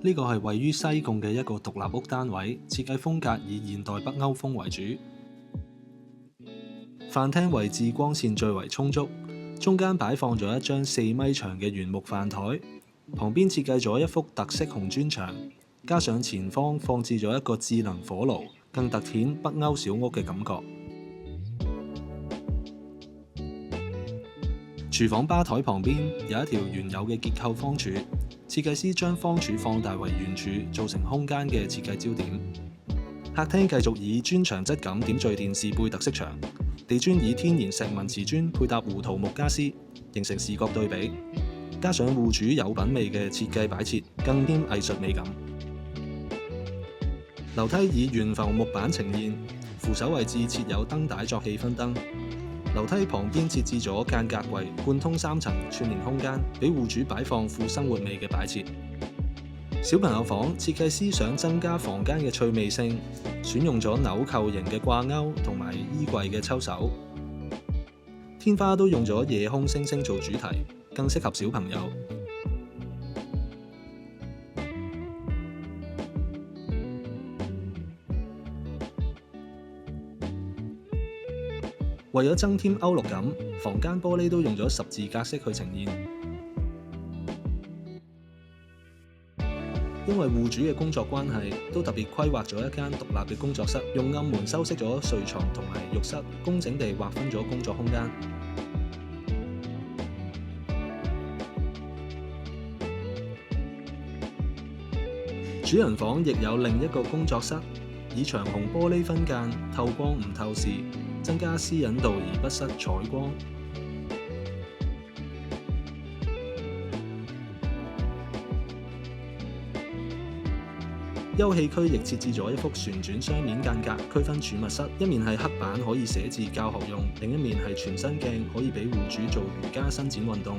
呢個係位於西貢嘅一個獨立屋單位，設計風格以現代北歐風為主。飯廳位置光線最為充足，中間擺放咗一張4米長嘅原木飯台，旁邊設計咗一幅特色紅磚牆，加上前方放置咗一個智能火爐，更突顯北歐小屋嘅感覺。廚房吧台旁邊有一條原有嘅結構方柱，設計師將方柱放大為圓柱，造成空間嘅設計焦點。客廳繼續以磚牆質感點綴電視背特色牆，地磚以天然石紋瓷磚配搭胡桃木家私，形成視覺對比。加上戶主有品味嘅設計擺設，更添藝術美感。樓梯以懸浮木板呈現，扶手位置設有燈帶作氣氛燈。樓梯旁邊設置咗間隔櫃，貫通3層串連空間，俾戶主擺放富生活味嘅擺設。小朋友房設計師想增加房間嘅趣味性，選用咗紐扣型嘅掛鈎同埋衣櫃嘅抽手。天花都用咗夜空星星做主題，更適合小朋友。為咗增添歐陸感，房間玻璃都用咗十字格式去呈現。因為戶主嘅工作關係，都特別規劃咗一間獨立嘅工作室，用暗門修飾咗睡床同埋浴室，工整地劃分咗工作空間。主人房亦有另一個工作室，以長虹玻璃分間，透光唔透視，增加私隱度而不失採光。休憩區亦設置咗一幅旋轉雙面間隔，區分儲物室，一面係黑板可以寫字教學用，另一面係全身鏡可以俾戶主做瑜伽伸展運動。